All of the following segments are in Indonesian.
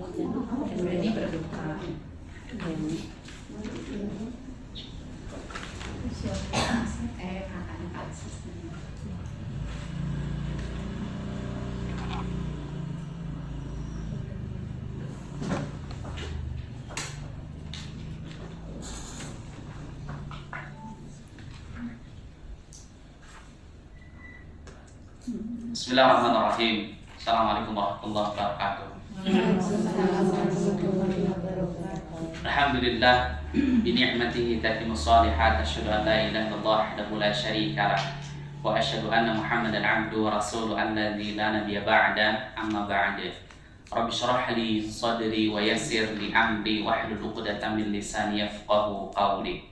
Ini berduka. Bismillahirrahmanirrahim. Assalamualaikum warahmatullahi wabarakatuh. Alhamdulillah bi ni'matihi tatimmu shalihat, asyhadu an la ilaha illallah wahdahu la syarika lah wa asyhadu anna Muhammadan 'abduhu wa rasuluhu alladzi la nabiyya ba'da, amma ba'd. Rabbi shrah li sadri wa yassir li amri wahlul 'uqdatam min lisani yafqahu qawli.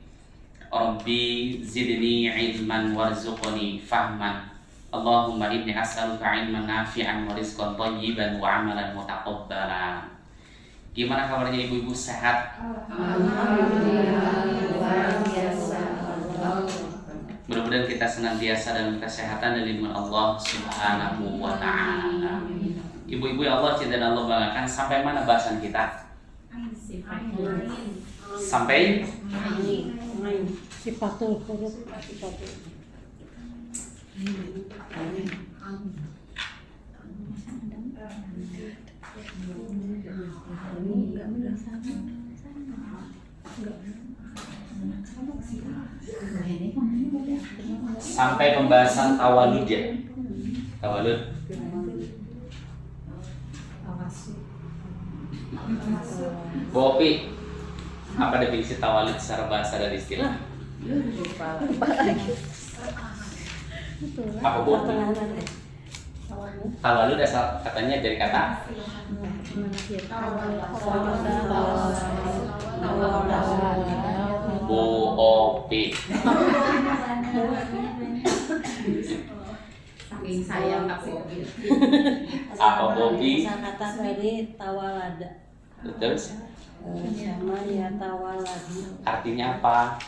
Rabbi zidni 'ilman warzuqni fahman. Allahumma inni as'aluka ilman nafi'an wa rizqan thayyiban wa amalan mutaqabbalan. Gimana kabarnya ibu-ibu, sehat? Alhamdulillah, luar biasa. Mudah-mudahan kita senantiasa dalam kesehatan dan lindungan Allah Subhanahu wa ta'ala. Ibu-ibu yang Allah cinta dan Allah banggakan, sampai mana bahasan kita? Sampai sifatul huruf. sampai pembahasan tawalud ya. Tawalud. Bopi, apa definisi tawalud secara bahasa dan istilah? Apa bu? Tawalud asal katanya dari kata Bopi. Saking sayang Kak Bobi. Apa Bopi? Kata dari tawalada. Terus Sama ya tawaladi. artinya apa?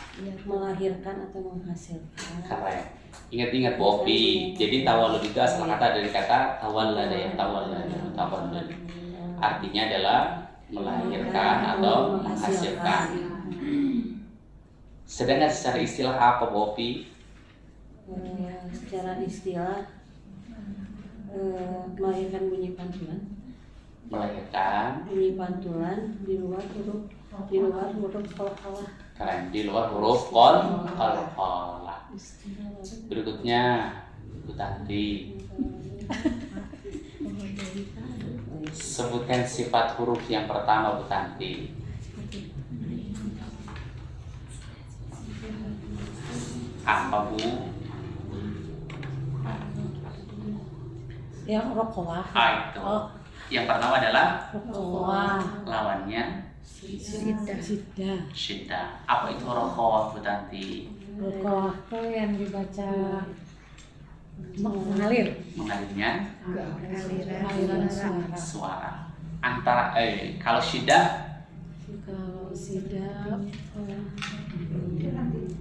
Melahirkan atau menghasilkan. Keren. Ingat-ingat Bopi. Jadi tawalud itu asal kata dari kata tawallada ya, tawallud. Artinya adalah melahirkan atau menghasilkan. Sedangkan secara istilah apa Bopi? Secara istilah melahirkan bunyi pantulan. Melahirkan Bunyi pantulan di luar huruf qalqalah. keren, di luar huruf qalqalah. Berikutnya Bu Tanti, sebutkan sifat huruf yang pertama Bu Tanti. Apa Bu? Yang rokoah. Itu. Yang pertama adalah Rokoah. lawannya Sidah. syiddah. Apa itu rokhawah Bu Tanti? Rokoah itu yang dibaca mengalir. Mengalirnya Aliran suara. suara. Antara kalau syiddah Kalau sidah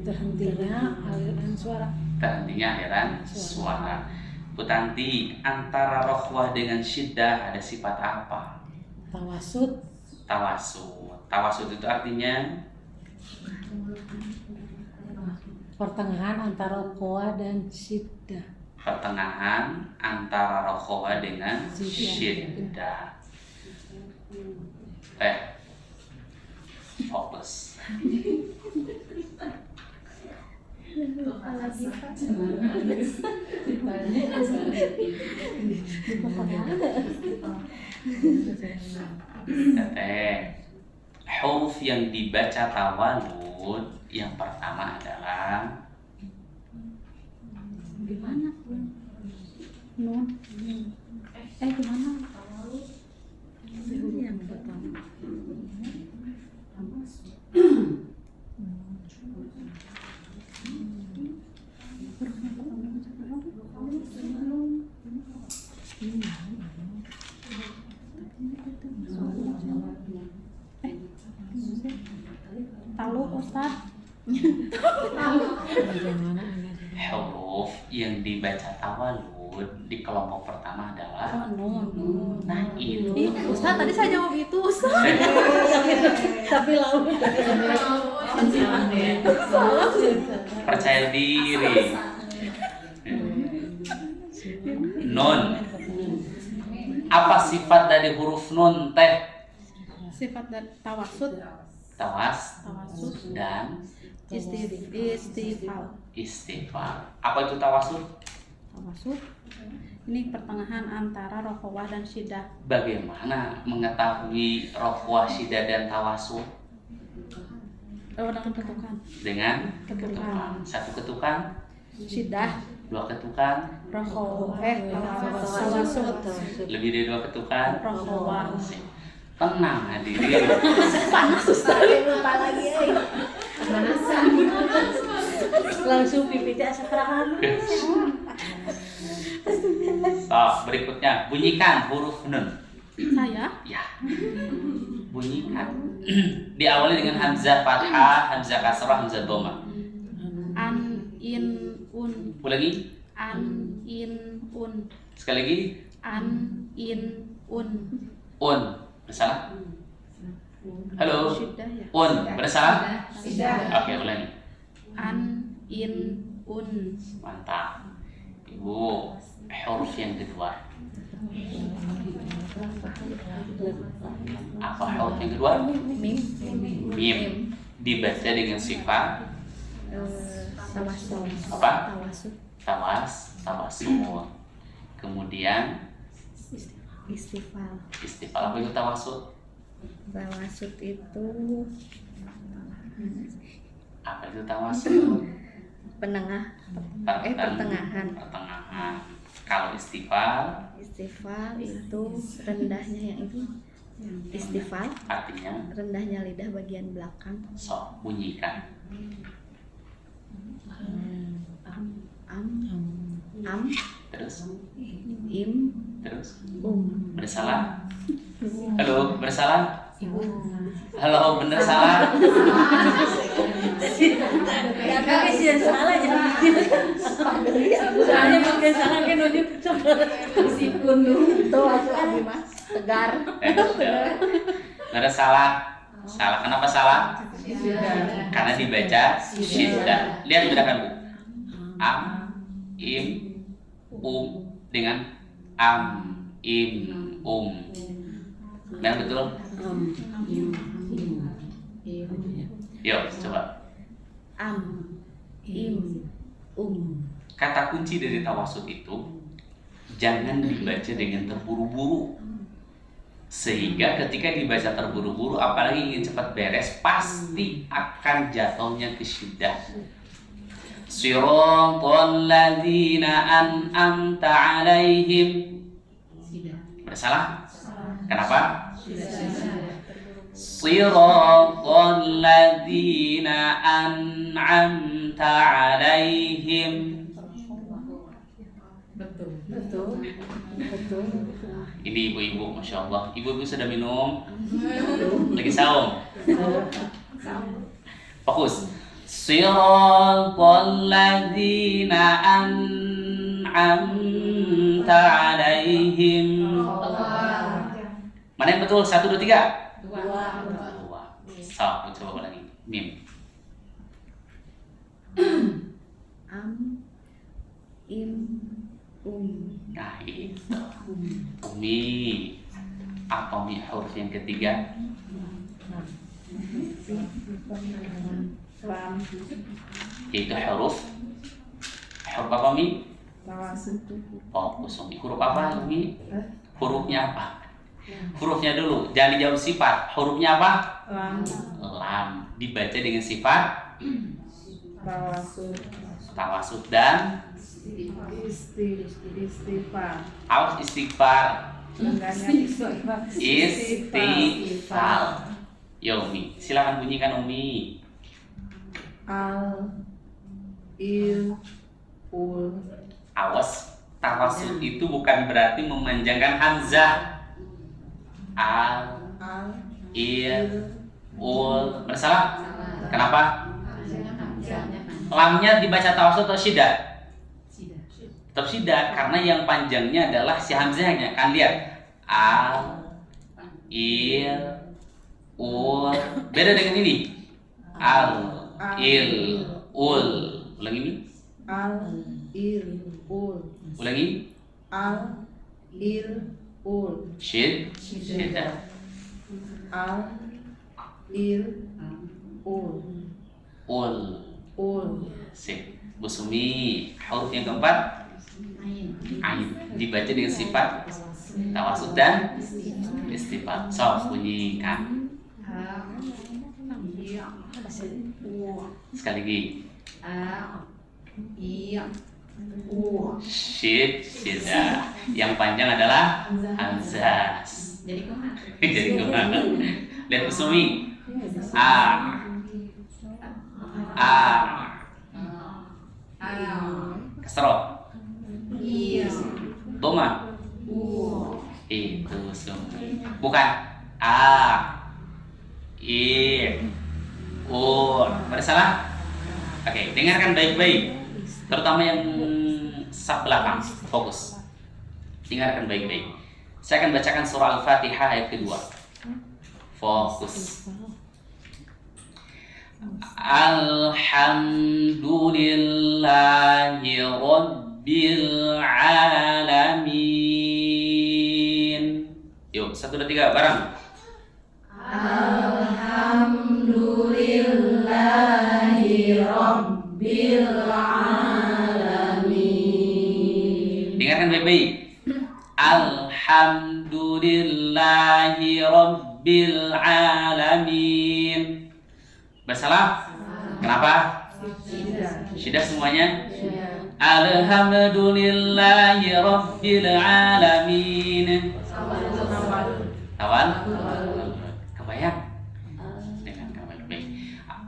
terhentinya aliran suara. terhentinya aliran suara. Bu Tanti, antara rokhwah dengan syiddah ada sifat apa? Tawasud. Tawasud. Tawasud itu artinya Pertengahan antara rokoah dan sidah. pertengahan antara rokhwah dengan syiddah. Fokus. Huruf yang dibaca tawalud yang pertama adalah Gimana? Nun. Gimana? Yang pertama. Tahu Ustaz? huruf yang dibaca tawalud di kelompok pertama adalah Nun. nah itu. Ih, Ustaz tadi saya jawab itu. Ustaz. Tapi lama. Percaya diri. Nun. Apa sifat dari huruf nun teh? Sifat dan tawasud Dan istifal. istighfar. Apa itu tawasud? Tawasud ini pertengahan antara rokhawah dan syiddah. Bagaimana mengetahui rokhwah, syiddah dan tawasud? Dengan ketukan. Dengan Ketukan. satu ketukan, Syiddah, dua ketukan, rokhawah, tawasud, lebih dari dua ketukan. rokhawah. Tenang hadirin. Lupa lagi. Langsung pipitnya sekarang. So, berikutnya bunyikan huruf nun. Saya Ya. Bunyikan. Diawali dengan hamzah fathah, hamzah kasrah, hamzah dhamma. an in un Ulangi. an in un Sekali lagi. an in un Un. Bersalah? Halo. syiddah ya. Un. Bersalah? Oke, ulangi. An in un Mantap. Ibu, huruf yang kedua. Apa huruf yang kedua? Mim. Dibaca dengan sifat apa? Tawasul. Kemudian Istifal. istifal. Apa itu tawasul? Tawasud itu Apa itu tawasul? penengah, Pertengahan. Kalau istifal istifal itu rendahnya yang itu istifal, artinya rendahnya lidah bagian belakang. sok bunyikan. Am, Terus im, bersalah. Halo, bersalah. Halo, bener salah. Tapi sih yang salah ya. Soalnya pakai salah kan udah si kundu. tuh aku abi mas tegar. Bener salah. Salah. Kenapa salah? Karena dibaca syiddah. Lihat bedakan Bu. Am, im, dengan am, im, Benar betul? Yuk, coba. Am, im, Kata kunci dari tawasud itu jangan dibaca dengan terburu-buru. Sehingga ketika dibaca terburu-buru, apalagi ingin cepat beres, pasti akan jatuhnya ke syiddah. Siratal ladzina an'amta 'alaihim. Bersalah? Kenapa? Siratal ladzina an'amta 'alaihim. Betul. Ini ibu-ibu, masya Allah. Ibu-ibu sudah minum? Lagi saum? Fokus. Siratal ladzina an'amta 'alaihim. Mana yang betul? 1, 2, 3. 2. So, coba lagi. Mim. am, im, Nah itu Umi. Apa Mi huruf yang ketiga? Yaitu huruf apa Mi? Fokus Umi. Huruf apa Mi? Hurufnya apa? Hurufnya dulu, jangan dijawab sifat. Hurufnya apa? Lam. Dibaca dengan sifat tawasud dan Istighfar. awas istighfar. Istighfar. Istighfar. Yo Umi, silakan bunyikan Umi. Al il ul. Awas, tawasud itu bukan berarti memanjangkan hamzah. Al, il, ul. Bersalah? Kenapa? Lamnya dibaca tawasud atau syiddah? Tetap syiddah, karena yang panjangnya adalah si hamzahnya. Kan lihat. Al, il, ul. Beda dengan ini. Al, il, ul. Ulang ini. Al, il, ul. Ulangi. Al, il, ul. Syiddah. Al, il, ul. Ul. Ul. Sip. Bu Sumi, huruf yang keempat ain. Dibaca dengan sifat tawasud dan istifal. So, bunyikan. Sekali lagi. Syiddah. Yang panjang adalah hamzas. Jadi kemana? Jadi kemana? Lihat Bu Sumi. A. Kasroh. Doma. Itu Sumi. Bukan. A. I. U. Ada salah? Oke, dengarkan baik-baik. Terutama yang saf belakang. Fokus. Dengarkan baik-baik. Saya akan bacakan surah Al-Fatihah ayat kedua. Fokus. Alhamdulillahi Rabbil Alamin. Yuk, 1, 2, 3, bareng. Alhamdulillahi Rabbil Alamin. Dengarkan baik-baik. Alhamdulillahi Rabbil Alamin. Bersalah? Kenapa? Syiddah semuanya? Alhamdulillahi Rabbil Alamin. Tawan? Kebayang? Dengarkan baik-baik.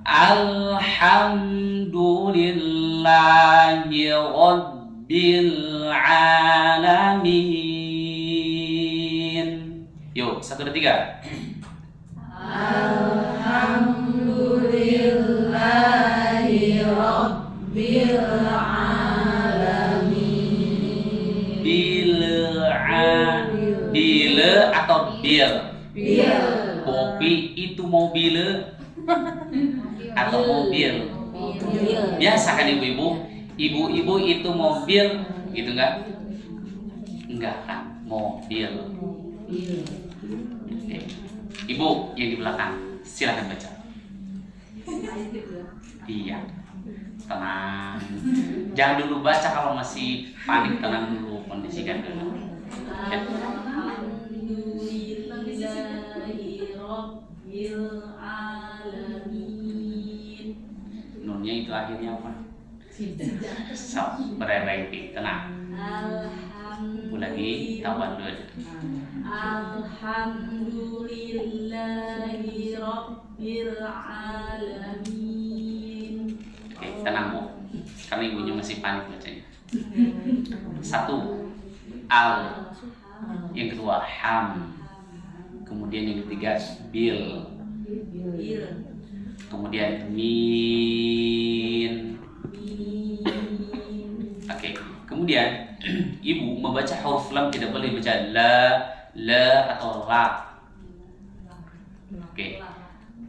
Alhamdulillahi Rabbil Alamin. Yuk, 1, 2, 3. Alhamdulillahi Rabbil Alamin. Bil atau bil? Bil. Kopi itu mobil atau mobil? Biasa kan ibu-ibu? Ibu-ibu itu mobil, gitu enggak? Enggak kan, mobil. Oke. Ibu yang di belakang, silakan baca. Iya, tenang. Jangan dulu baca kalau masih panik, tenang dulu, kondisikan dulu. Ya. Nunnya itu akhirnya apa? So, berarti tenang. Ulangi, tawallud. Alhamdulillahi Rabbil Alamin. Oke, tenang Bu. Karena ibunya masih panik bacanya. 1, al. Yang kedua, ham. Kemudian yang ketiga, bil. Kemudian min. Oke, kemudian ibu membaca huruf lam tidak boleh baca la atau la. Oke.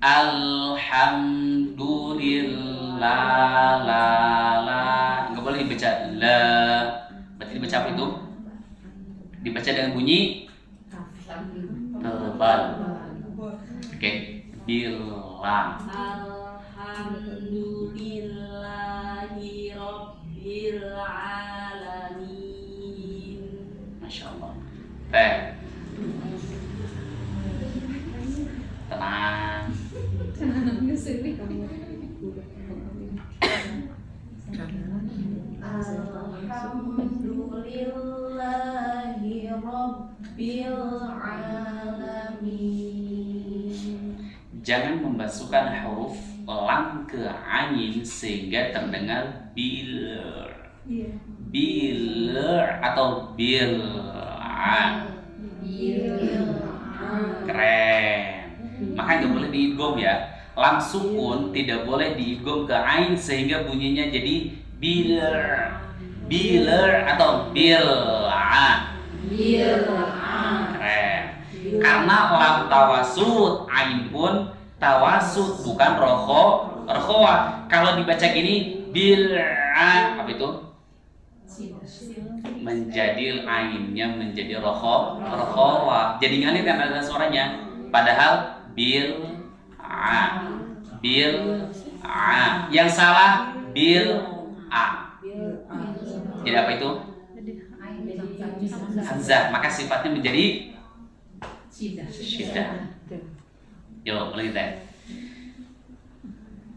Alhamdulillah la. Enggak boleh dibaca la. Berarti dibaca apa itu? Dibaca dengan bunyi tebal. Oke, bilang. Alhamdulillahi Rabbil Alamin. Masya Allah. Tenang. Alhamdulillahi Rabbil Alamin. Jangan membasuhkan huruf lam ke ain sehingga terdengar bil. Bil atau bil. Keren. Maka nggak boleh diidgham ya. Lam sukun tidak boleh diidgham ke ain sehingga bunyinya jadi bil. Bil atau bil. Keren. Karena lam tawasud, ain pun tawasud, bukan rohowa. Kalau dibaca gini bil'a, apa itu? Menjadi ainnya menjadi rohowa. Jadi ngalir kan ada suaranya. Padahal bil'a. Yang salah bil'a. Jadi apa itu? Hamzah, maka sifatnya menjadi syiddah. Yuk, ulangi teh.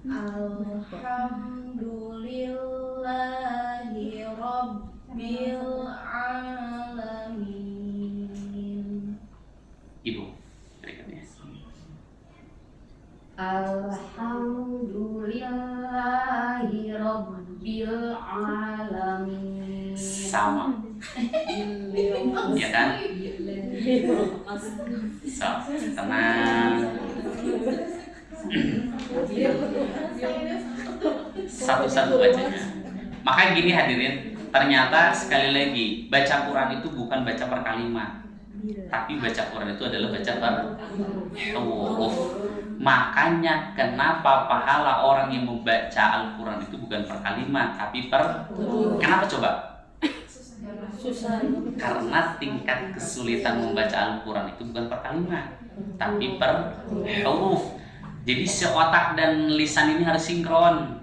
Alhamdulillahi Rabbil Alamin. Ibu, berikutnya. Alhamdulillahi Rabbil Alamin. Sama. Ya kan? So, tenang. Satu-satu bacanya. Maka gini hadirin, ternyata sekali lagi baca Quran itu bukan baca per kalimat, tapi baca Quran itu adalah baca per huruf. Makanya kenapa pahala orang yang membaca Al-Quran itu bukan per kalimat, tapi per kenapa coba? Susah. Karena tingkat kesulitan membaca Al-Quran itu bukan per kalimat, tapi per huruf. Jadi seotak dan lisan ini harus sinkron.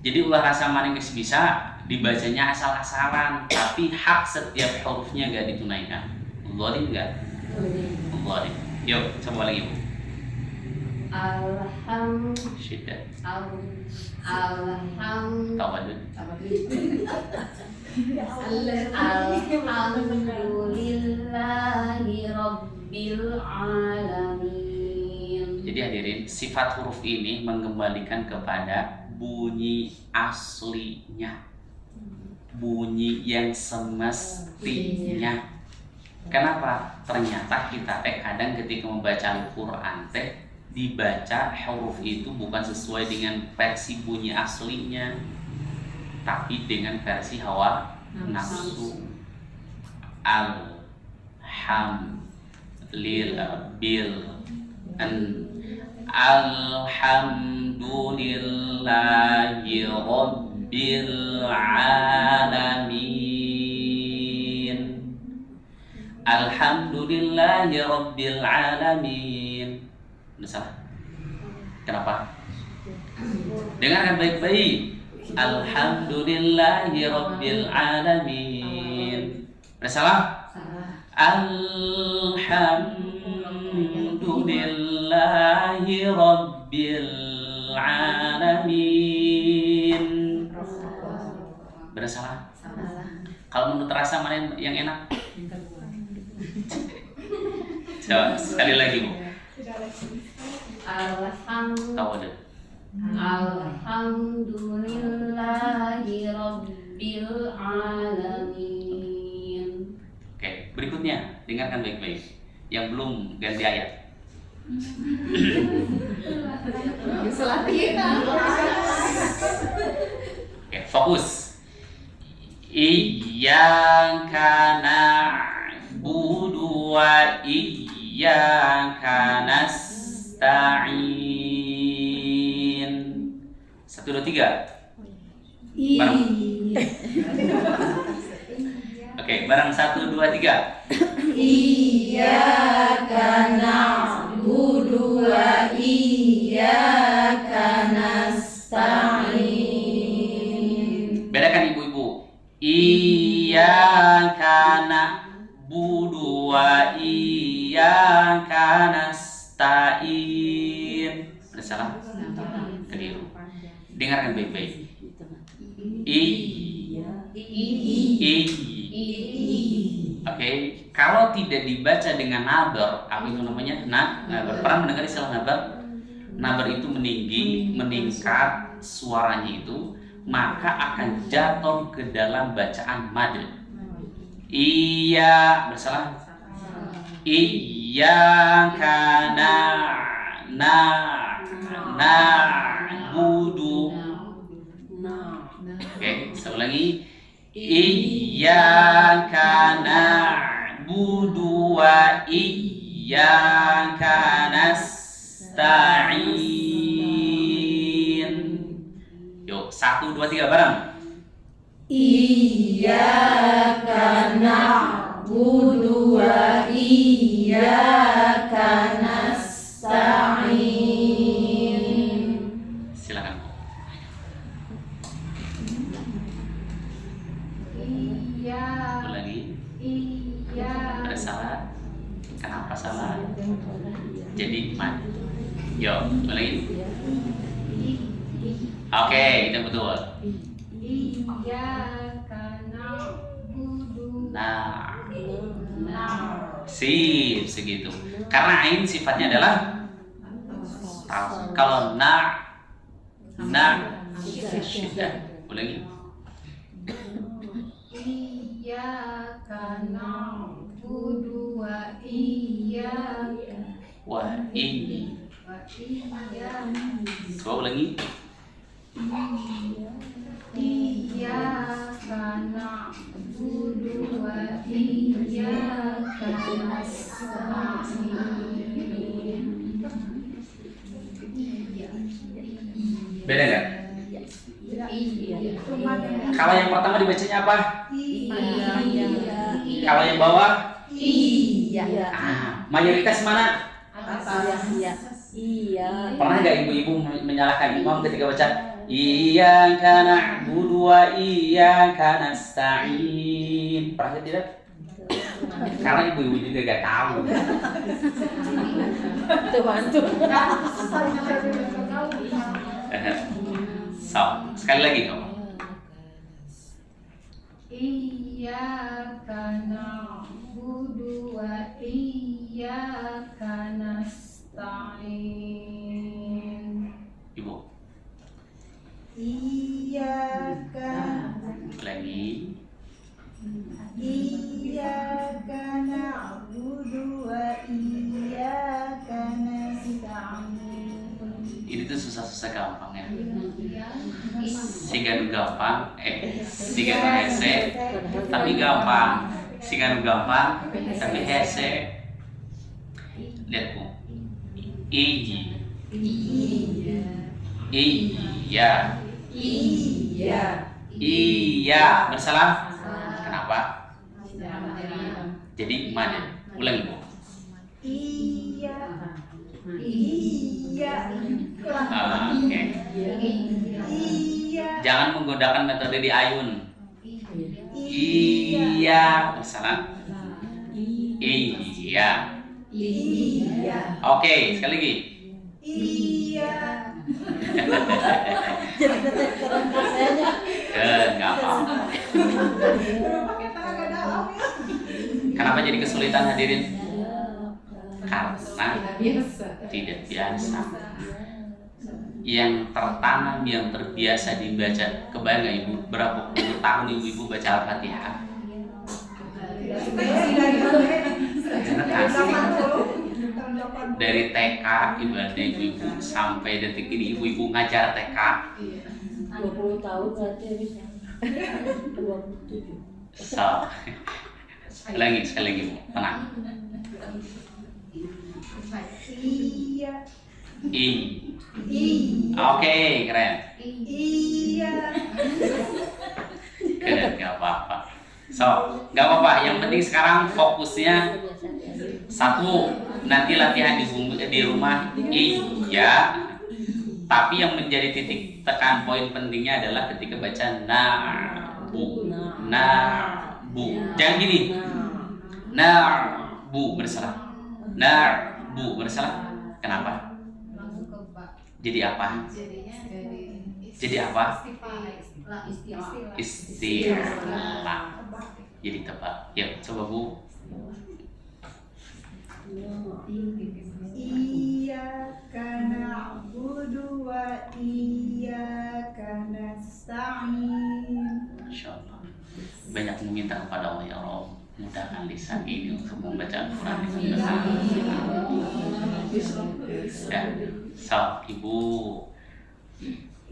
Jadi ulah rasa maning bisa dibacanya asal-asalan, tapi hak setiap hurufnya gak ditunaikan. Zalim gak? Zalim. Yuk, coba lagi. Syiddah. Tawadud. Alhamdulillahi Rabbil Alamin. Jadi hadirin, sifat huruf ini mengembalikan kepada bunyi aslinya, bunyi yang semestinya. Kenapa? Ternyata kita kadang ketika membaca Al-Quran dibaca huruf itu bukan sesuai dengan versi bunyi aslinya, tapi dengan versi hawa nafsu. Alhamdulillahi Rabbil Alamin. Alhamdulillahi Rabbil Alamin. Udah salah? Kenapa? Dengarkan baik-baik. Alhamdulillahi Rabbil Alamin. Udah salah? Alhamdulillahi Rabbil Alamin. Benar salah? Kalau menurut rasa mana yang enak? Coba sekali lagi, Bu. Alhamdulillahi Rabbil Alamin. Oke, berikutnya dengarkan baik-baik. Yang belum ganti ayat. Oke, fokus. Iyyaka na'budu wa iyyaka nasta'in. 1, 2, 3. Bareng. Oke, bareng 1, 2, 3. Iyyaka na'budu wa iyyaka nasta'in. Bedakan ibu-ibu. Iyyaka na'budu wa iyyaka nasta'in. Ada salah? Keliru. Dengarkan baik-baik. Oke, kalau tidak dibaca dengan nabar, apa itu namanya? Nabar. Pernah mendengar istilah nabar? Nabar itu meninggi, meningkat suaranya itu, maka akan jatuh ke dalam bacaan mad. Iya, bersalah. Iyyaka na'budu. Oke, saya ulangi. Iyyaka na'budu wa iyyaka iyyaka nasta'in. Yuk, 1, 2, 3 bareng. Iyyaka na'budu wa iyyaka nasta'in. Silakan Bu. Ulangi. Ada salah? Kenapa salah? Jadi mana? Yuk, ulangi. Oke, itu betul. Nah, sip segitu. Karena ain sifatnya adalah tahu. Kalau syiddah. Ulangi. Iyyaka na'budu wa iyyaka Wah, ini. Coba ulangi. Iyyaka na'budu wa iyyaka nasta'in. Beda nggak? Kalau yang pertama dibacanya apa? Kalau yang bawah? Mayoritas mana? Pernah nggak ibu-ibu menyalahkan imam ketika baca Iyyaka na'budu wa iyyaka nasta'in? Pernah tidak? Karena ibu-ibu juga gak tahu. So, sekali lagi kamu. Iyyaka na'budu wa iyyaka nasta'in. Ibu. Iyyaka Lagi. Iyyaka na'budu wa iyyaka nasta'in. Ini tuh susah-susah gampang ya. Siga nu gampang, siga nu hese, tapi gampang. Siga nu gampang, tapi hese. Lihat Bu. Iya. Bersalah. Kenapa? Jadi mana? Ulangi Bu. Iya. Oke. Jangan menggunakan metode di ayun. Iya, bersalah. Iya. Oke, sekali lagi. Iya. Enggak apa-apa. Kenapa jadi kesulitan hadirin? Karena tidak biasa. Yang tertanam, yang terbiasa dibaca. Kebayang nggak ibu berapa puluh tahun ibu baca Al-Fatihah? Dari TK ibu sampai detik ini ibu ngajar TK 20 tahun berarti bisa. 27. so sekali lagi Bu, tenang. Iya. Oke, keren. Iya. Keren, nggak apa-apa. So, nggak apa-apa. Yang penting sekarang fokusnya satu, nanti latihan di rumah iya. Tapi yang menjadi titik tekan poin pentingnya adalah ketika baca bu. Jangan gini. Bu bersalah. Bu bersalah. Kenapa? Jadi apa? Jadi apa? Istilah. Jadi tebak. Ya, coba Bu. Iyyaka na'budu wa iyyaka nasta'in. Masya Allah. Banyak meminta kepada Allah, ya Allah, mudahkan lisan ini untuk membaca Al-Quran dengan benar. Ya, so Ibu.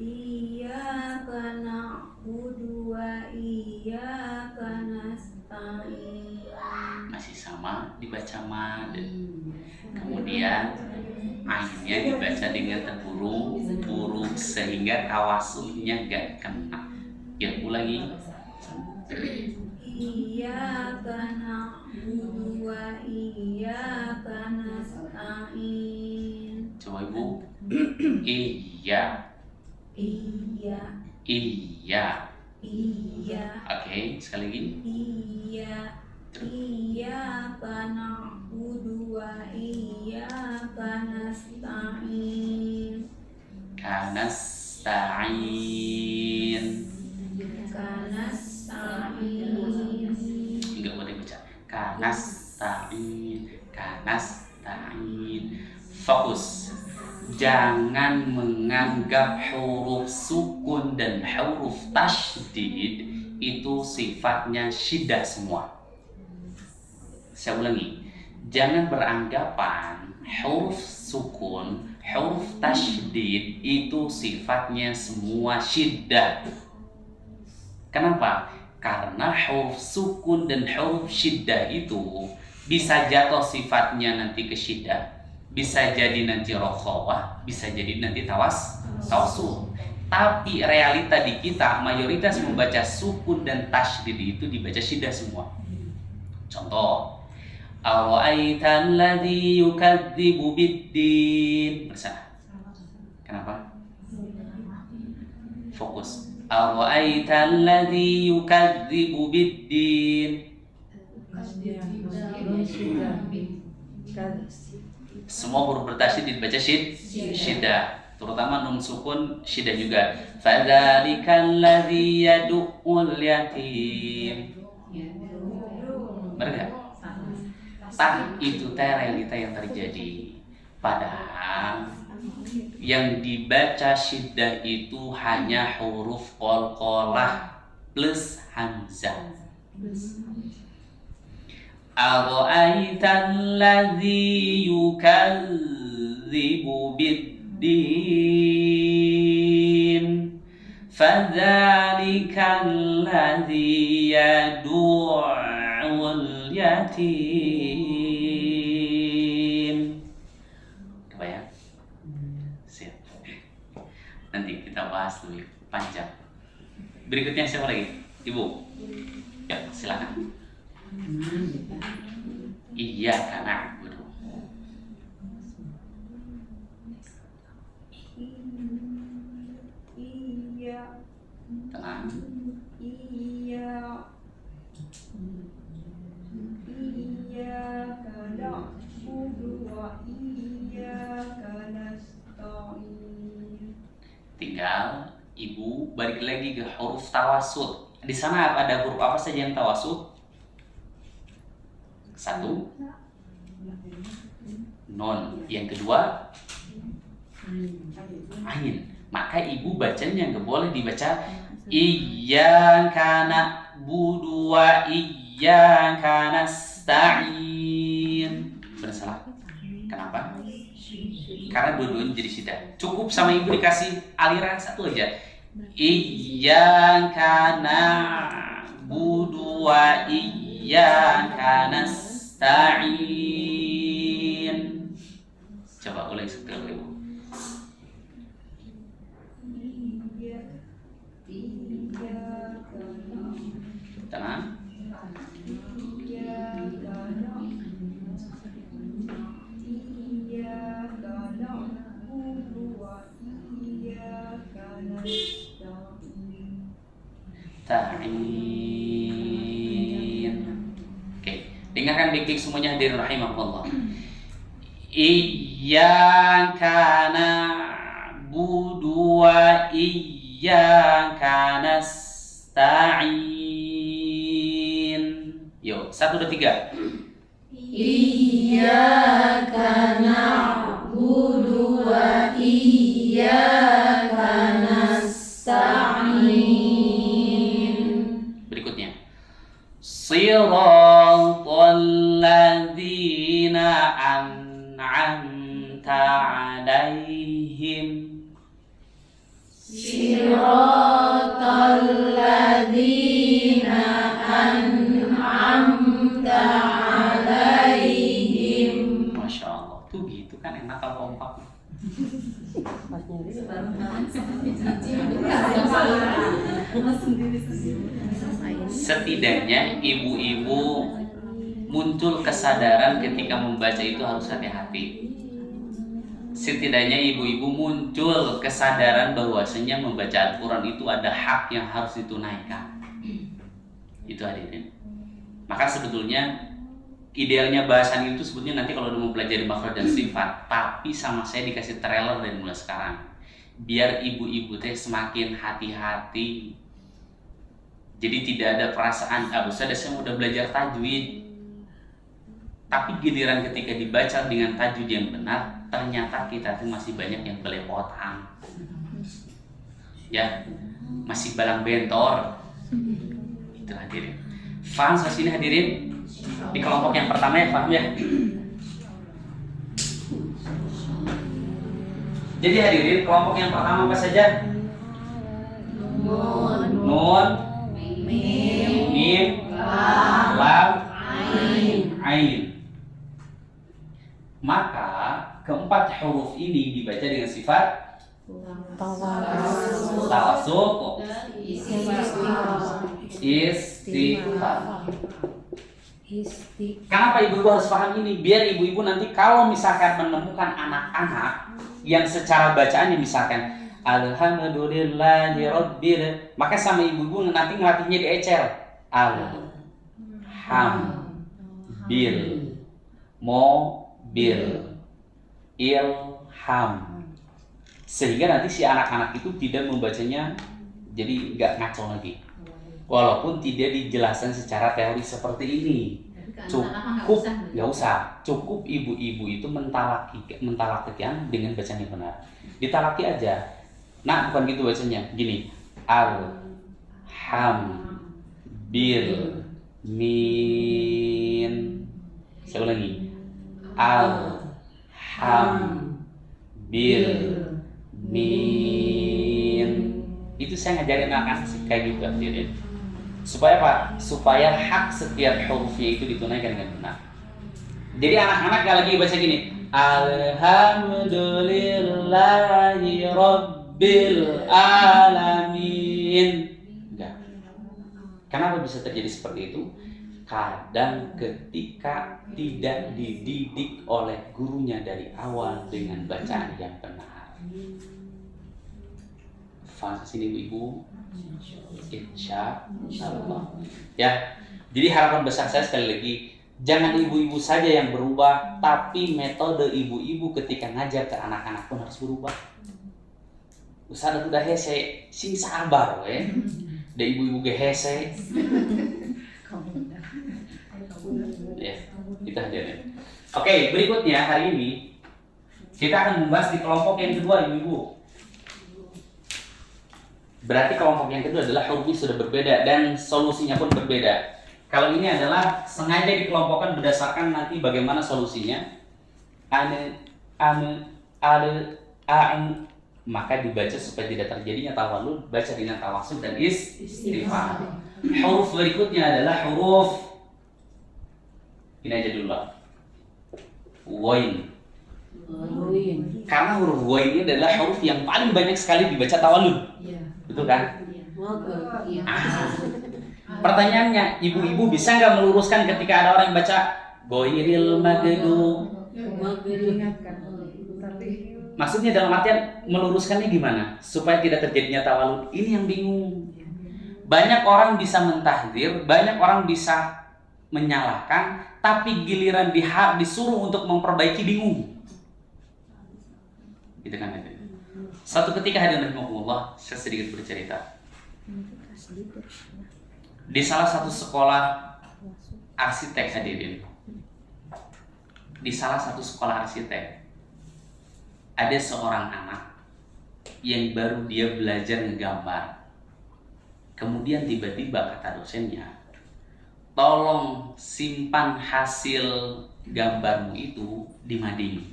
Iyyaka na'budu wa iyyaka nasta'in. nasta'in. Masih sama dibaca mad. Kemudian ainnya dibaca dengan terburuk sehingga tawasulnya gak kena. Ya, ulangi. Iyyaka na'budu wa iyyaka nasta'in. Coba Ibu. Iya. Oke, sekali lagi. Iyyaka na'budu wa iyyaka nasta'in. Kanasta'in. Enggak boleh baca. Kanasta'in. Fokus. Jangan menganggap huruf sukun dan huruf tasydid itu sifatnya syiddah semua. Saya ulangi. Jangan beranggapan huruf sukun, huruf tasydid itu sifatnya semua syiddah. Kenapa? Karena huruf sukun dan huruf syiddah itu bisa jatuh sifatnya nanti ke syiddah, bisa jadi nanti rokhawah, bisa jadi nanti tawasul. Tapi realita di kita mayoritas membaca sukun dan tasydid itu dibaca syiddah semua. Contoh, ara'aital ladzi yukadzibu biddin. Bersama. Kenapa? Fokus. Ara'aital ladzi yukadzibu biddin. Semua huruf bertasydid dibaca syiddah, terutama nun sukun syiddah juga. Fadzalikal ladzi yad'ul yatim. Benar? Tah itu realita yang terjadi. Padahal yang dibaca syiddah itu hanya huruf qalqalah plus hamzah. Ara'aital ladzi yukadzibu biddin. Fadzalikal ladzi yad'ul yatim. Kebayang? Siap. Nanti kita bahas lebih panjang. Berikutnya siapa lagi? Ibu. Ya, silakan. Iyyaka na'budu. Tenang. Iyyaka na'budu wa iyyaka nasta'in. Tinggal Ibu balik lagi ke huruf tawasud. Di sana ada huruf apa saja yang tawasud? Satu, non. Yang kedua, ain. Maka Ibu bacanya nggak boleh dibaca iyyaka na'budu wa iyyaka nasta'in. Bersalah. Kenapa? Karena dua-duanya jadi syiddah. Cukup sama Ibu dikasih aliran satu aja. Iyyaka na'budu wa iyyaka nasta'in. Coba ulang sekali Ibu. Tenang. Ta'in. Oke, dengarkan baik-baik semuanya hadirin rahimakumullah. Iyyaka na'budu wa iyyaka nasta'in. Yuk, 1, 2, 3. Iyyaka na'budu wa iyyaka nasta'in. Berikutnya. Siratal ladzina an'amta 'alaihim. Siratal ladzina an'amta Pas nyari. Setidaknya ibu-ibu muncul kesadaran ketika membaca itu harus hati-hati. Setidaknya ibu-ibu muncul kesadaran bahwasanya membaca Al-Quran itu ada hak yang harus ditunaikan. Itu hadirin. Maka sebetulnya idealnya bahasan itu sebetulnya nanti kalau udah mempelajari makhraj dan sifat, tapi sama saya dikasih trailer dari mulai sekarang. Biar ibu-ibu teh semakin hati-hati. Jadi tidak ada perasaan, Ustaz saya udah belajar tajwid. Tapi giliran ketika dibaca dengan tajwid yang benar, ternyata kita tuh masih banyak yang belepotan. Ya, masih balang bentor. Itu hadirin. Faham sampai sini hadirin? Di kelompok yang pertama ya, paham ya? Jadi hadirin, kelompok yang pertama apa saja? Nun, mim, lam, ain. Maka keempat huruf ini dibaca dengan sifat tawassul, istighfar. Kenapa ibu-ibu harus paham ini? Biar ibu-ibu nanti kalau misalkan menemukan anak-anak yang secara bacaannya misalkan Alhamdulillahi Rabbil, maka sama ibu-ibu nanti ngelatihnya di ecer. Bil, mobil, ilham. Sehingga nanti si anak-anak itu tidak membacanya jadi nggak ngaco lagi. Walaupun tidak dijelaskan secara teori seperti ini. Cukup, nggak usah. Cukup ibu-ibu itu mentalakikan dengan bacaan yang benar. Ditalaki aja. Nah, bukan gitu bacanya. Gini. Min. Saya ulangi. Min. Itu saya ngajarin anak-anak kayak gitu hadirin. Supaya apa? Supaya hak setiap hurufnya itu ditunaikan dengan benar. Jadi anak-anak gak lagi baca gini. Alhamdulillahi Rabbil Alamin. Enggak. Kenapa bisa terjadi seperti itu? Kadang ketika tidak dididik oleh gurunya dari awal dengan bacaan yang benar. Faham sini ibu-ibu? Insya Allah. Ya, jadi harapan besar saya sekali lagi, jangan ibu-ibu saja yang berubah, tapi metode ibu-ibu ketika ngajar ke anak-anak pun harus berubah. Ustaz udah hese, sing sabar we. Da ibu-ibu ge hese. Ya, kita hadirin. Oke, berikutnya hari ini kita akan membahas di kelompok yang kedua ibu-ibu. Berarti kelompok yang kedua adalah hurufnya sudah berbeda dan solusinya pun berbeda. Kalau ini adalah sengaja dikelompokkan berdasarkan nanti bagaimana solusinya. Maka dibaca supaya tidak terjadinya tawalud, baca dengan tawassul dan istighfar. Huruf berikutnya adalah huruf ini aja dulu lah. Wain. Karena huruf wain ini adalah huruf yang paling banyak sekali dibaca tawalud. Betul kan? Pertanyaannya, ibu-ibu bisa nggak meluruskan ketika ada orang yang baca Goiril Magdu? Maksudnya dalam artian meluruskannya gimana? Supaya tidak terjadinya tawalud. Ini yang bingung. Banyak orang bisa mentahdir, banyak orang bisa menyalahkan, tapi giliran disuruh untuk memperbaiki bingung. Gitu kan? Satu ketika hadirin rahimakumullah, saya sedikit bercerita. Di salah satu sekolah arsitek hadirin. Di salah satu sekolah arsitek ada seorang anak yang baru dia belajar ngegambar. Kemudian tiba-tiba kata dosennya, tolong simpan hasil gambarmu itu di mading.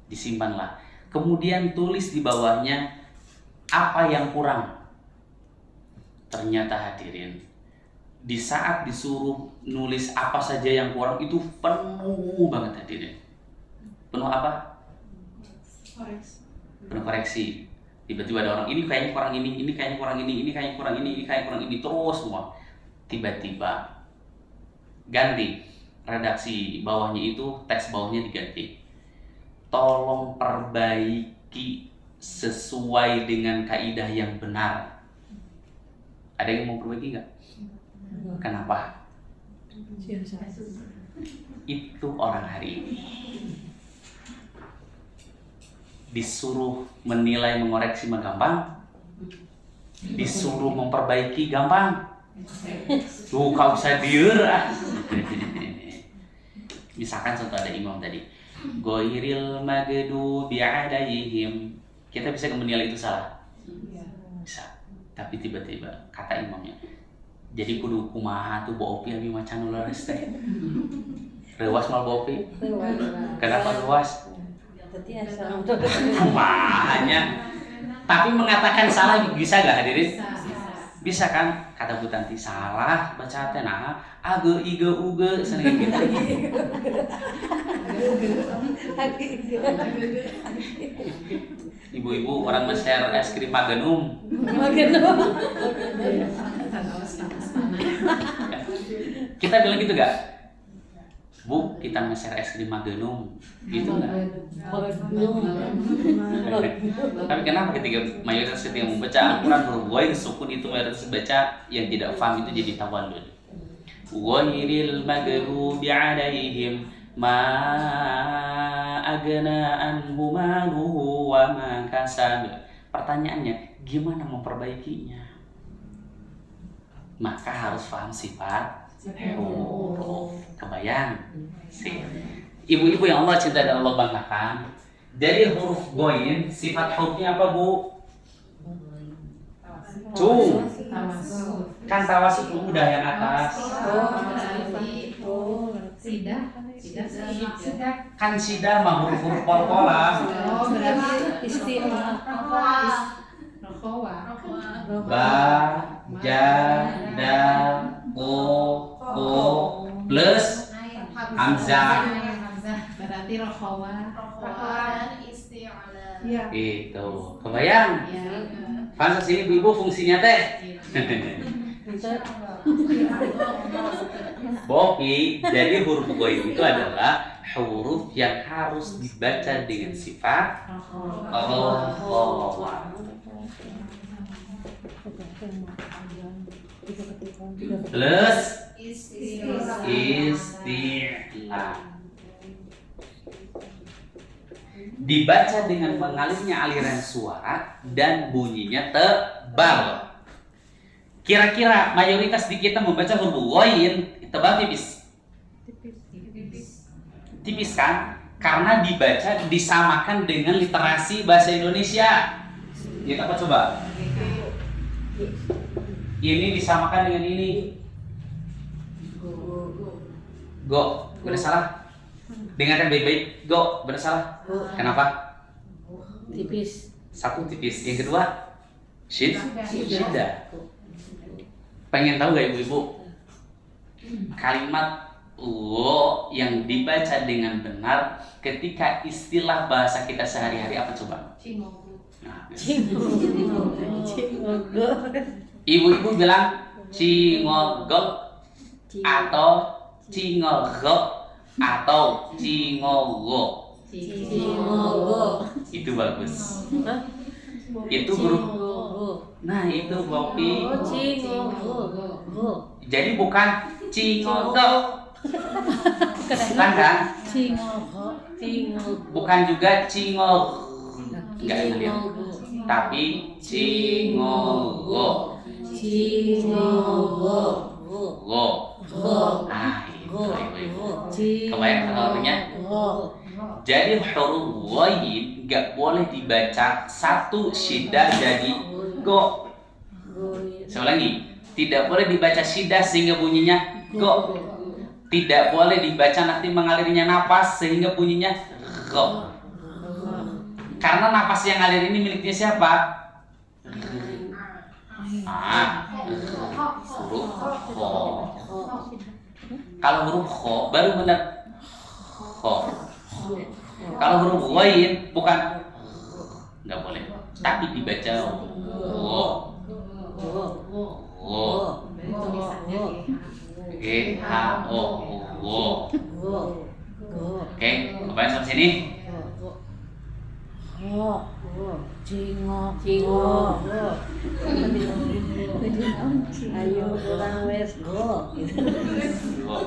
Disimpanlah. Kemudian tulis di bawahnya apa yang kurang. Ternyata hadirin, di saat disuruh nulis apa saja yang kurang itu penuh banget hadirin. Penuh apa? penuh koreksi. Tiba-tiba ada orang, ini kayaknya kurang ini kayaknya kurang ini kayaknya kurang ini kayaknya kurang ini, terus semua. Tiba-tiba ganti redaksi bawahnya itu, teks bawahnya diganti. Tolong perbaiki sesuai dengan kaidah yang benar. Ada yang mau perbaiki nggak? Kenapa? Itu orang hari ini disuruh menilai, mengoreksi mah gampang, disuruh memperbaiki gampang. Tuh kau bisa dieur. Misalkan contoh ada imam tadi, ghairil maghdubi alaihim, kita bisa menilai itu salah, bisa. Tapi tiba-tiba kata imamnya, jadi kudu kumaha tuh bopi abi macan leres teh. Rewas mal bopi. Kenapa rewas? Kumahanya. Tapi mengatakan salah bisa gak hadirin? Bisa kan? Kata Bu Tanti salah baca teh nah age ige uge seneng gitu. Ibu-ibu orang men-share es krim Magenum. Kita bilang gitu gak? Bu, kita nge-share es krim Magenum. Gitu gak? Tapi kenapa ketika mayoritas ketika membaca Al-Quran huruf ghair sukun itu mayoritas baca, yang tidak paham itu jadi tawallud. Ghairil maghdubi alaihim ma agna anhu maluhu wa ma kasab. Pertanyaannya, gimana memperbaikinya? Maka harus paham sifat huruf. Kebayang? Sih. Ibu-ibu yang Allah cinta dan Allah banggakan, dari huruf ghain sifat hurufnya apa, Bu? Kan tawasud udah yang atas. Kan sidah mah huruf-huruf qalqalah. Ba, ja, dal, ko plus hamzah. Berarti rokhawah. Itu. Kebayang? Fans sini ibu fungsinya teh. Boki, jadi huruf ghain itu adalah huruf yang harus dibaca dengan sifat rokhawah. Plus isti'la. Dibaca dengan mengalirnya aliran suara dan bunyinya tebal. Kira-kira mayoritas di kita membaca huruf ghain tebal tipis. Tipis kan? Karena dibaca disamakan dengan literasi bahasa Indonesia. Kita apa coba? Ini disamakan dengan ini. Go, benar salah? Dengarkan baik-baik. Go, benar salah? Kenapa? Tipis. Satu tipis. Yang kedua, syiddah. Pengen tahu gak ibu-ibu? Kalimat wo yang dibaca dengan benar ketika istilah bahasa kita sehari-hari apa coba? Nah, ibu-ibu bilang cingogok atau cingogok atau cingogo. Itu bagus. Itu huruf. Nah itu Bopi. Jadi bukan cingogo. Bukan kan? Bukan juga cingog. Enggak enak. Tapi cingogo. Nah itu ibu-ibu. Kebayang artinya? Jadi huruf ghain nggak boleh dibaca satu syiddah jadi go. Saya ulangi, tidak boleh dibaca syiddah sehingga bunyinya go. Tidak boleh dibaca nanti mengalirnya napas sehingga bunyinya go. Karena napas yang ngalir ini miliknya siapa? Huruf kho. Kalau huruf kho baru benar kho. Kalau huruf ghain bukan nggak boleh. Tapi dibaca wo. Wo. G-H-O. Wo. Oke, kebayang sampai sini? Cingok. Ayo kurang wes go. Wo.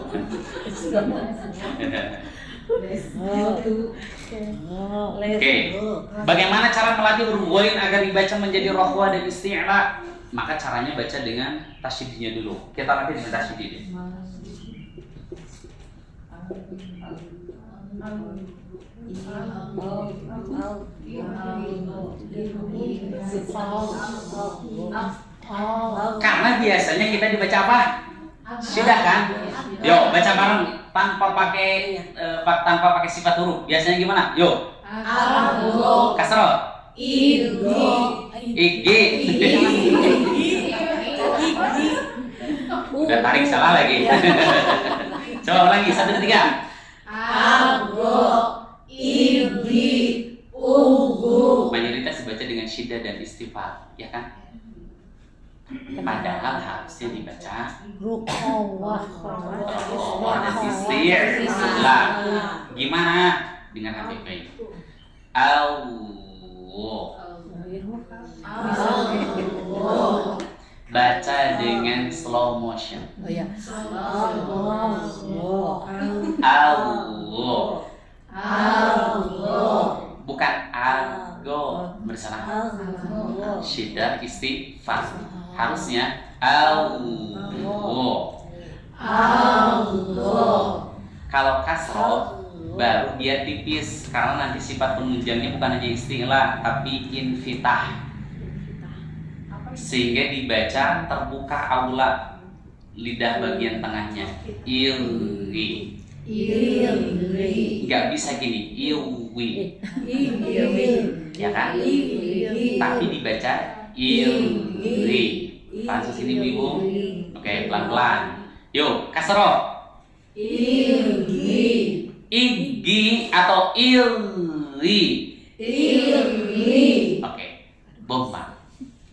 Oke, bagaimana cara melatih huruf ghain agar dibaca menjadi rokhwa dan isti'la? Maka caranya baca dengan tasydidnya dulu. Kita latih dengan tasydid. Karena biasanya kita dibaca apa? Sudah kan? Yo, baca bareng tanpa pakai sifat huruf. Biasanya gimana? Yo. Kasroh. Ig. Udah tarik salah lagi. Coba ulangi 1, 2, 3. Mayoritas dibaca dengan syiddah dan istifal, ya kan? Padahal harusnya dibaca rokhawah dan isti'la. Gimana dengan HPP? Baca dengan slow motion. Bukan ago bersalah. Syiddah istifal. Harusnya kalau kasroh baru dia tipis, karena nanti sifat penunjangnya bukan hanya isti'la tapi infitah, sehingga dibaca terbuka aula lidah bagian tengahnya. Ilri. Nggak bisa gini, ilwi, ya kan? Tapi dibaca ilri. Langsung sini ibu. Oke, pelan-pelan. Yuk, kasroh. Igi atau ilri. Oke, bomba.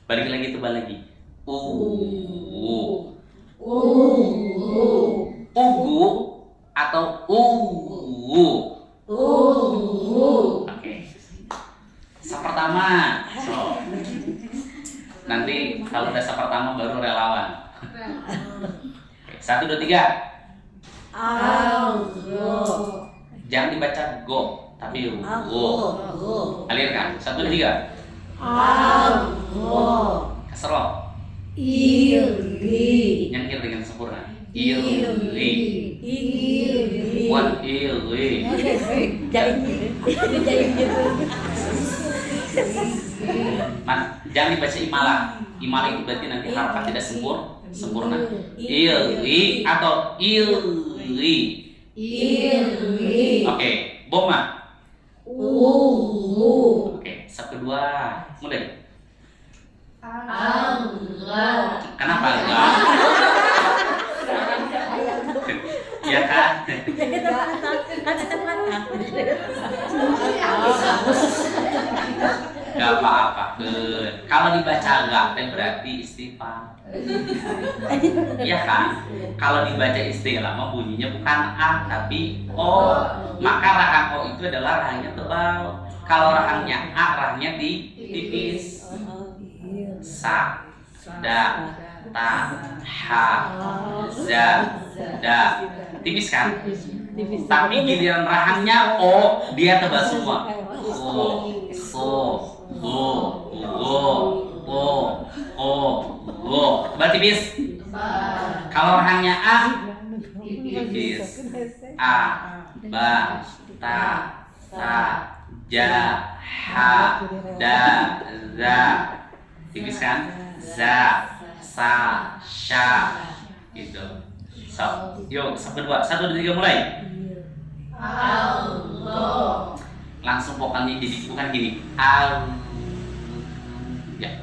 Balik lagi, tebal lagi. Ugu atau Oke. Pertama. So. Nanti kalau udah pertama baru relawan. Oke, 1, 2, 3. Jangan dibaca go, tapi go. Alirkan. 1, 2, 3. Kasroh. Nyengir dengan sempurna. Ilri. Buat ilri. Jangan dibaca imalah. Imalah itu berarti nanti harakat tidak sempurna. Ilri atau ilri. Oke, Boma. Oke, 1, 2, mulai. Kenapa enggak? Ya kan? Gak apa-apa. Kalau dibaca enggak berarti istighfar. Iya kan? Kalau dibaca istighfar mah bunyinya bukan A tapi O. Maka rahang O itu adalah rahangnya tebal. Kalau rahangnya A, rahangnya tipis. Sa, da, ta, ha, za, da. Tipis kan? Tapi giliran rahangnya O, dia tebal semua. O, so, go, tebal tipis. Kalau rahangnya A, tipis. A, ba, ta, ja, ha, da, za. Tipis kan? Za, sa, sha. Gitu. So, yuk, 1, 2, 3 mulai. Allah. Langsung vokalnya jadi bukan gini. Ya.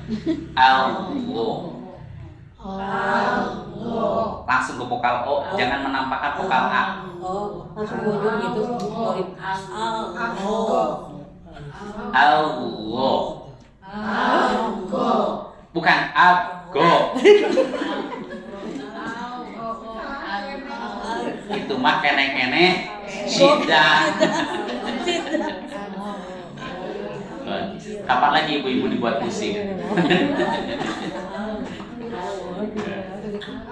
Langsung ke vokal O, jangan menampakkan vokal A. Langsung ujung gitu. Algo. Bukan ago. Itu mah kene-kene Shida. Kapan lagi ibu-ibu dibuat pusing?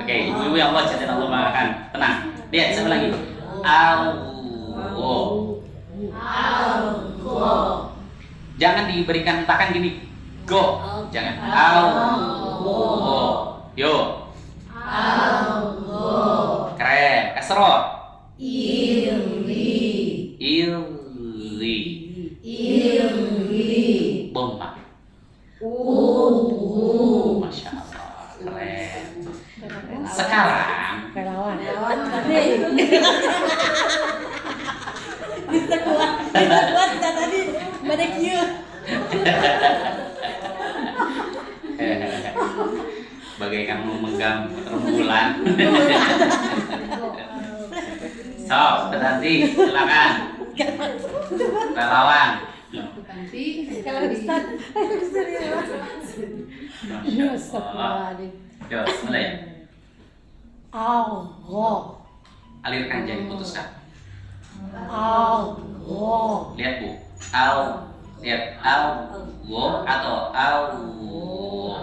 Oke, ibu-ibu yang Allah cinta Allah makan. Tenang. Lihat sama lagi. Algo. Jangan diberikan hentakan gini. Go. Jangan. Algo. Yo. Keren. Kasro. Illi. Bomba. Masya Allah. Keren. Sekarang Relawan. Bisa kuat tadi pada kieu. Bagaikan memegang rembulan. Sok, berarti silakan. Relawan. Kalau Ustaz, Masya Allah. Yuk, mulai. Algo. Alirkan jadi putuskan. Algo. Lihat Bu. Lihat algo atau algo.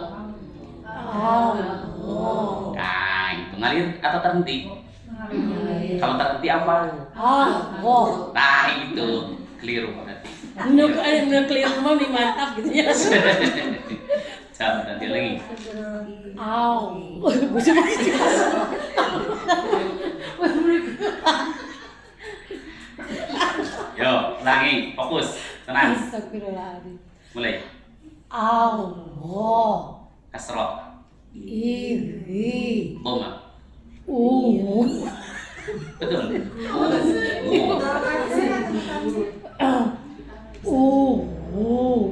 Algo. Nah, itu ngalir atau terhenti? Kalau terhenti apa? Algo. Nah, itu keliru berarti. Nuklir mami mantap gitu ya. Coba nanti lagi. Algo. Yo, ulangi, fokus, tenang. Astagfirullahaladzim. Mulai. Algo. Kasroh. Iri. Boma. Betul.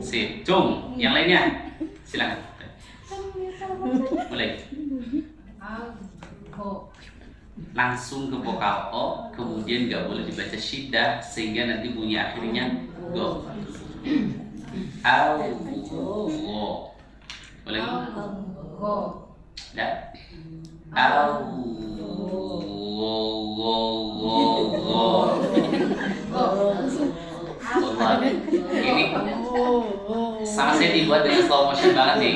Sip. Cung. Yang lainnya. Silakan. Mulai. Langsung ke vokal O, kemudian nggak boleh dibaca shida sehingga nanti bunyi akhirnya go. Algo. Boleh? Ya. Allah. Ini sama saya dibuat dengan slow motion banget nih.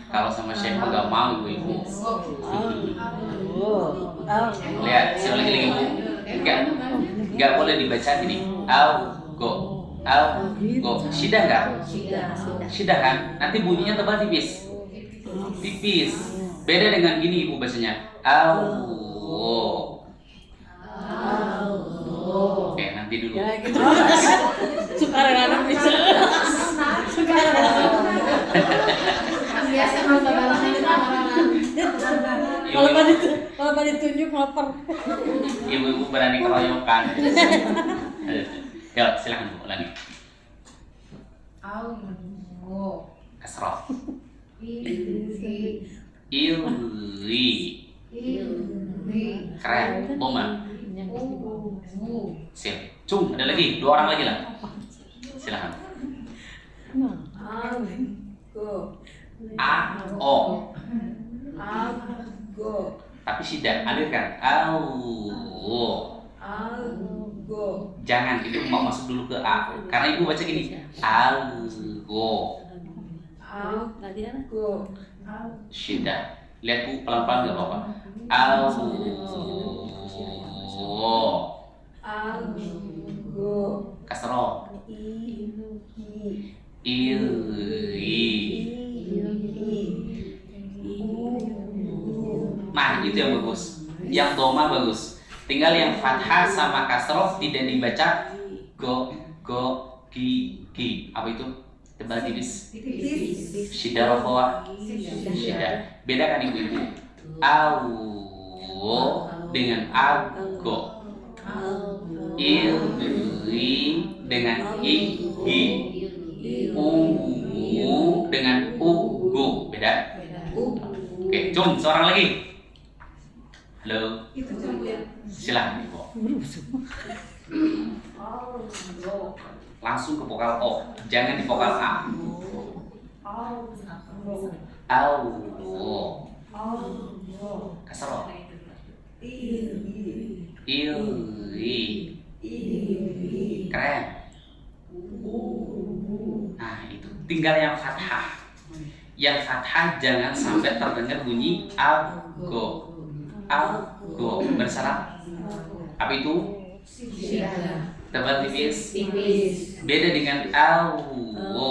Kalau sama Syekh mah gak mau ibu-ibu. Lihat, saya ulangi lagi bu. Enggak boleh dibaca gini. Algo. Shida enggak? Shida kan? Nanti bunyinya tebal tipis. Tipis. Beda dengan gini ibu bacanya. Algo. Oke, nanti dulu. Sukarelawan bisa. Sukarelawan. Kalau pada ditunjuk lapar. Ibu-ibu berani keroyokan. Yuk, silakan Bu, ulangi. Kasroh. Ilri. Keren. Boma. Sip. Cung, ada lagi. 2 orang lagi lah. Silakan. O. Tapi tidak, alirkan. Jangan, itu mau masuk dulu ke A. Karena ibu baca gini. Algo. Shida. Lihat Bu, pelan-pelan nggak apa-apa. Algo. Kasroh. Ilri. Nah, itu yang bagus. Yang doma bagus. Tinggal yang fathah sama kasroh tidak dibaca gi. Apa itu? Tebal tipis. Shida rokoah. Shida. Beda kan ibu-ibu? Awo dengan ago. Ilri dengan igi. Ungu dengan ugu. Beda? Oke, Cung, seorang lagi. Halo. Silahkan Ibu. langsung ke vokal O, jangan di vokal A. Au. Kasroh. Iri. Keren. Nah itu tinggal yang fathah. Yang fathah jangan sampai terdengar bunyi algo. Algo bersyarat. Apa itu? Tebal tipis. Beda dengan awo.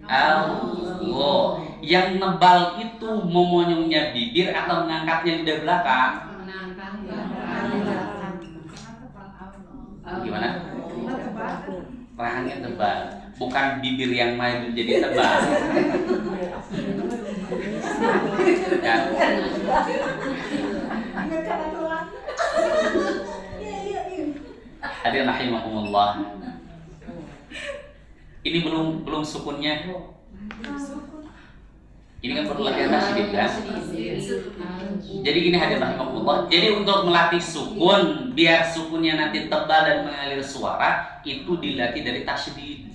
Awo. Yang nebal itu memonyongnya bibir atau mengangkatnya lidah belakang. Gimana? Rahangnya tebal, bukan bibir yang maju jadi tebal. Ya. Hadirin rahimakumullah. Ini belum sukunnya. Ini kan perlu latihan tasydid kan? Jadi gini hadirin rahimakumullah. Jadi untuk melatih sukun biar sukunnya nanti tebal dan mengalir suara itu dilatih dari tasydid.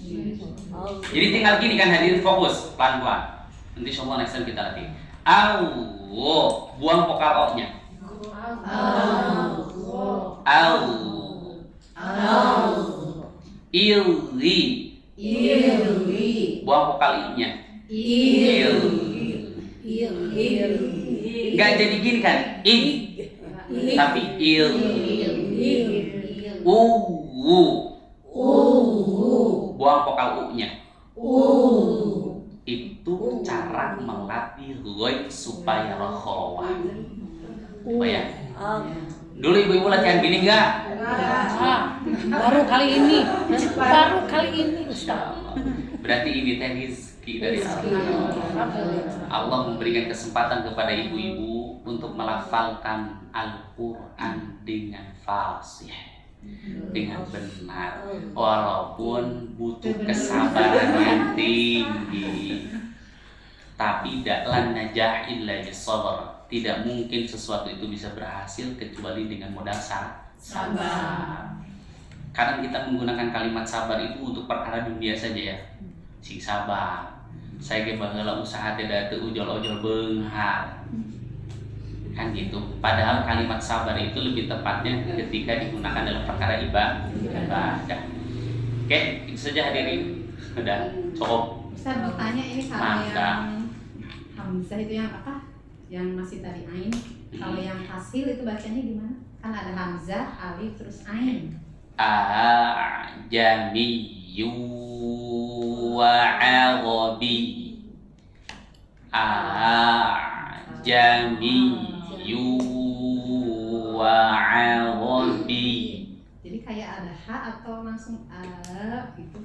Jadi tinggal gini kan hadirin, fokus pelan-pelan. Nanti insyaallah next time kita latih. Au, buang vokal O-nya. Au. Ilri. Buang vokal I-nya. Gak jadi gini kan? Tapi il. Buang vokal U-nya. Itu cara melatih ghoib supaya rokhawah. Oh ya. Dulu ibu-ibu latihan gini enggak? Baru kali ini Ustaz. Berarti ini teh rezeki dari Allah. Allah memberikan kesempatan kepada ibu-ibu untuk melafalkan Al-Quran dengan fasih, dengan benar, walaupun butuh kesabaran yang tinggi. Tapi daklan najah illa bisabar. Tidak mungkin sesuatu itu bisa berhasil kecuali dengan modal sabar. Kadang kita menggunakan kalimat sabar itu untuk perkara dunia saja ya. Sing sabar. Saya ge baheula usaha teh da teu ujol-ojol beunghar. Kan gitu. Padahal kalimat sabar itu lebih tepatnya ketika digunakan dalam perkara ibadah. Oke, itu saja hadirin. Udah cukup. Ustaz mau tanya ini kalau yang hamzah itu yang apa? Yang masih tadi ain. Kalau yang hasil itu bacanya gimana? Kan ada hamzah, alif terus ain. Ajamiyyu wa arabi. Ajamiyyu wa arabi. Jadi kayak ada ha atau langsung a gitu.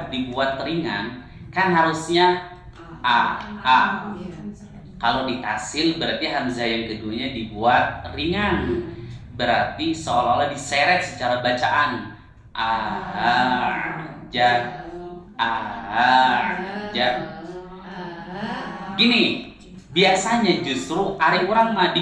Dibuat ringan kan harusnya a. Kalau ditasil berarti hamzah yang keduanya dibuat ringan. Berarti seolah-olah diseret secara bacaan. Gini, biasanya justru ari urang mah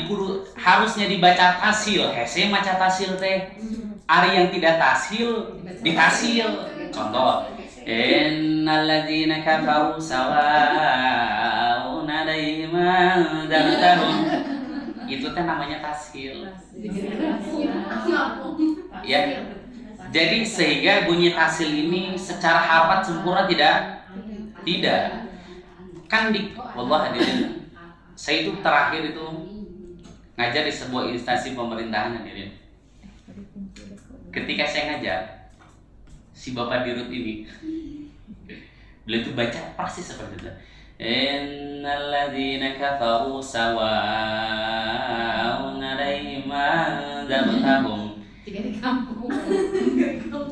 harusnya dibaca tasil. Hese maca tasil teh. Ari yang tidak tasil ditasil. Contoh, innal ladzina kafaru sawa'un 'alaihim anzartahum. Itu teh namanya tasil. Ya. Jadi sehingga bunyi tasil ini secara harkat sempurna tidak? Tidak. Kan wallah hadirin. Saya itu terakhir itu ngajar di sebuah instansi pemerintahan hadirin. Ketika saya ngajar, si Bapak Dirut ini beliau itu baca pasti seperti itu. Innal ladzina kafaru sawa'un 'alaihim anzartahum. Tiga di kampung.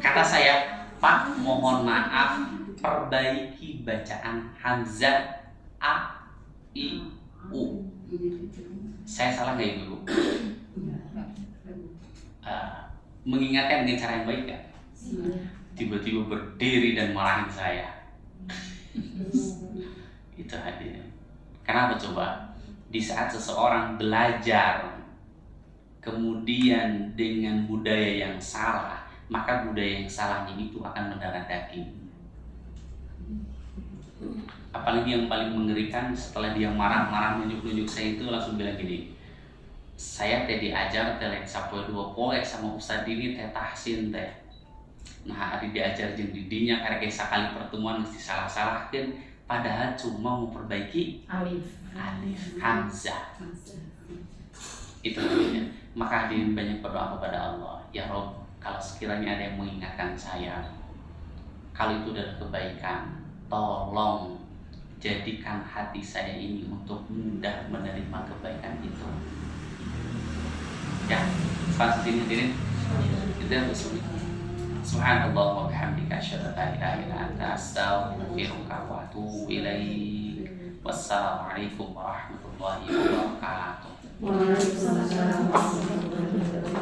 Kata saya, Pak, mohon maaf, perbaiki bacaan hamzah a, i, u. Saya salah nggak ibu? Mengingatkan dengan cara yang baik kan? Tiba-tiba berdiri dan marahin saya. Itu hadirin. Kenapa coba? Di saat seseorang belajar kemudian dengan budaya yang salah maka budaya yang salahnya itu akan mendarah daging. Apalagi yang paling mengerikan setelah dia marah-marah nunjuk-nunjuk saya itu langsung bilang gini, saya teh diajar teh lain sapoe dua poe sama ustad ini teh tahsin teh. Nah hari diajar jeung didinya karek sakali pertemuan mesti salah-salahkeun padahal cuma memperbaiki Alif. hamzah. Itu namanya. Maka hadirin banyak berdoa kepada Allah, ya Rob, kalau sekiranya ada yang mengingatkan saya, kalau itu adalah kebaikan, tolong jadikan hati saya ini untuk mudah menerima kebaikan itu. Ya, pasti hadirin. Kita bersyukur. Subhanallah wa bihamdika asyhadu an la ilaha illa anta astaghfiruka wa atubu ilaik. Wassalamualaikum warahmatullahi wabarakatuh. Waalaikumsalam warahmatullahi wabarakatuh.